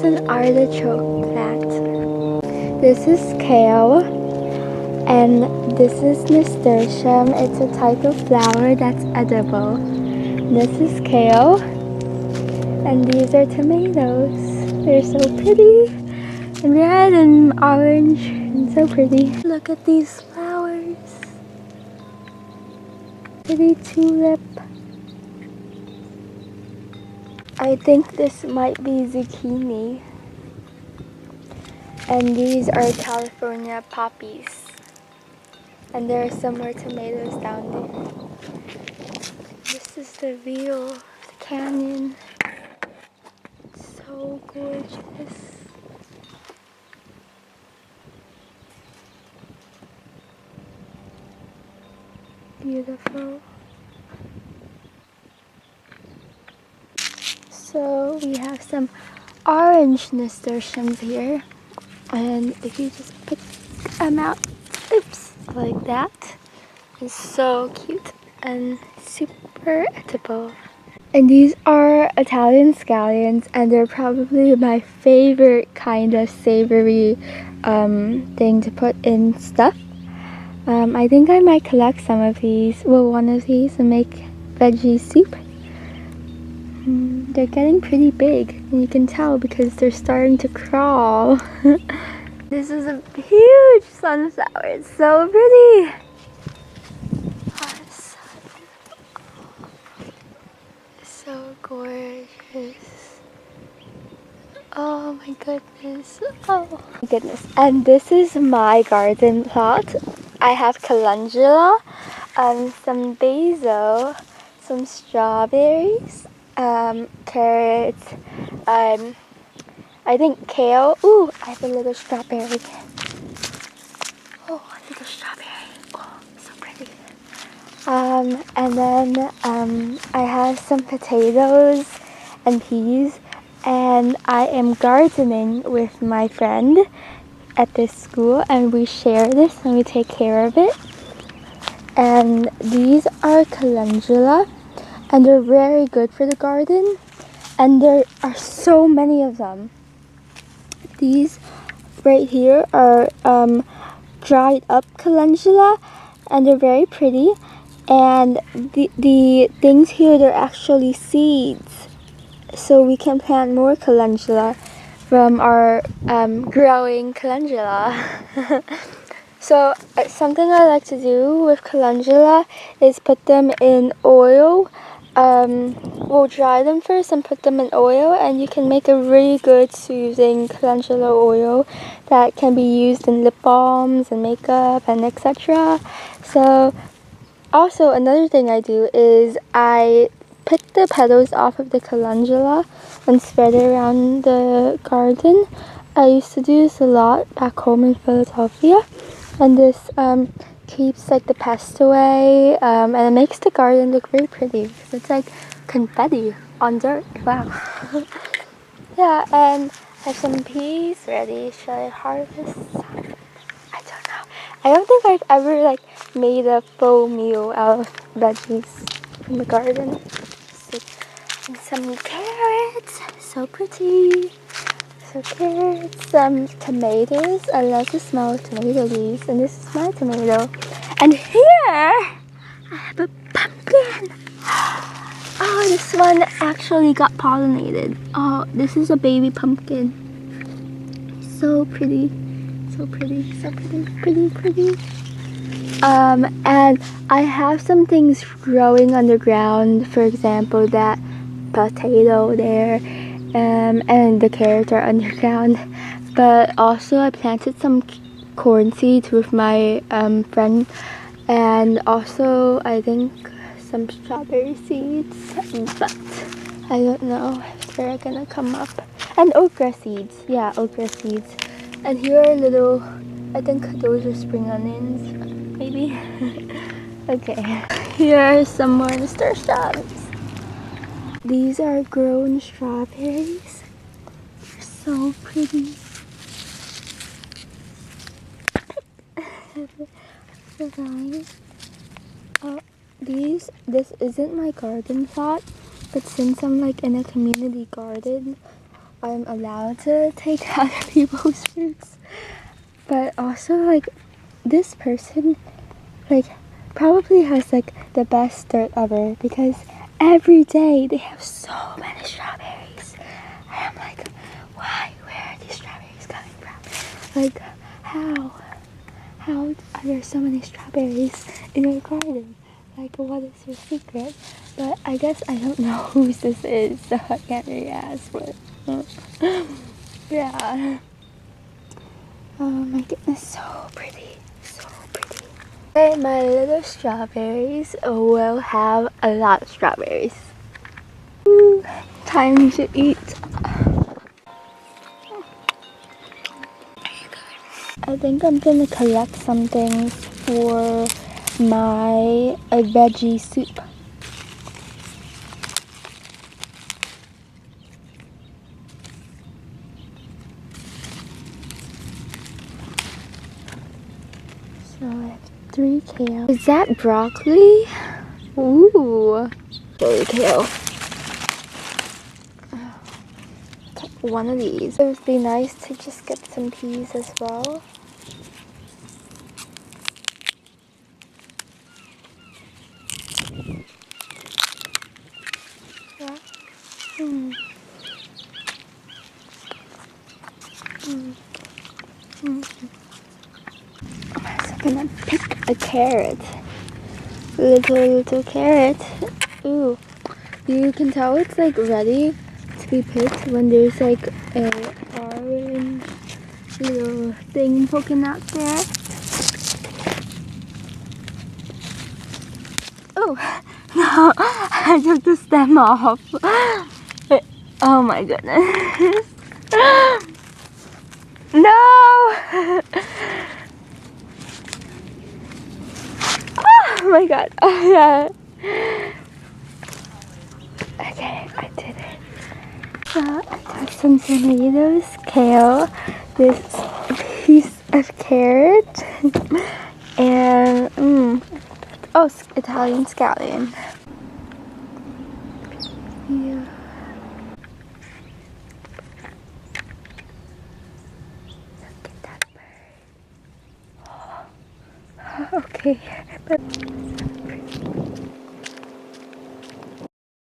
is an artichoke plant. This is kale, and this is nasturtium. It's a type of flower that's edible. This is kale, and these are tomatoes. They're so pretty, and red and orange, and so pretty. Look at these flowers. Pretty tulip. I think this might be zucchini. And these are California poppies. And there are some more tomatoes down there. This is the view of the canyon. So gorgeous. Beautiful. So we have some orange nasturtiums here. And if you just pick them out, oops, like that, it's so cute and super edible. And these are Italian scallions, and they're probably my favorite kind of savory thing to put in stuff. I think I might collect some of these, well, one of these, and make veggie soup. They're getting pretty big, and you can tell because they're starting to crawl. This is a huge sunflower. It's so pretty. So gorgeous. Oh my goodness. Oh my goodness. And this is my garden plot. I have calendula, some basil, some strawberries, carrots, I think kale. Ooh, I have a little strawberry. Oh, a little strawberry. Oh, so pretty. And then I have some potatoes and peas, and I am gardening with my friend at this school, and we share this and we take care of it. And these are calendula, and they're very good for the garden, and there are so many of them. These right here are dried up calendula, and they're very pretty. And the things here, they're actually seeds, so we can plant more calendula from our growing calendula. So something I like to do with calendula is put them in oil. We'll dry them first and put them in oil, and you can make a really good soothing calendula oil that can be used in lip balms and makeup and etc. So also another thing I do is I pick the petals off of the calendula and spread it around the garden. I used to do this a lot back home in Philadelphia, and this keeps like the pests away, and it makes the garden look really pretty because it's like confetti on dirt. Wow. Yeah, and I have some peas ready. Should I harvest? I don't know. I don't think I've ever like made a full meal out of veggies from the garden. And some carrots, so pretty. So carrots, some tomatoes. I love the smell of tomato leaves, and this is my tomato. And here I have a pumpkin. Oh, this one actually got pollinated. Oh, this is a baby pumpkin. So pretty. So pretty, so pretty, pretty. And I have some things growing underground. For example, that potato there, and the carrots are underground. But also I planted some corn seeds with my friend, and also I think some strawberry seeds, but I don't know if they're gonna come up. And okra seeds, yeah, okra seeds. And here are little, I think those are spring onions, maybe. Okay, here are some more nasturtiums. These are grown strawberries. They're so pretty. This isn't my garden plot, but since I'm like in a community garden, I'm allowed to take other people's fruits. But also, like, this person, like, probably has, like, the best dirt ever because every day they have so many strawberries. And I'm like, why? Where are these strawberries coming from? Like, how? How are there so many strawberries in your garden? Like, what is your secret? But I guess I don't know whose this is, so I can't really ask, but yeah. Oh my goodness, so pretty, so pretty. Okay, my little strawberries will have a lot of strawberries. Ooh, time to eat. I think I'm gonna collect some things for my veggie soup. So I have 3 kale. Is that broccoli? Ooh. Cherry kale. Take one of these. It would be nice to just get some peas as well. Yeah. I'm gonna pick a carrot. Little carrot. Ooh. You can tell it's like ready to be picked when there's like a orange little thing poking out there. Oh no, I took the stem off. Oh my goodness. No! Oh my god. Oh yeah. Okay, I did it. So I got some tomatoes, kale, this piece of carrot, and Italian scallion. Yeah. Look at that bird. Okay, but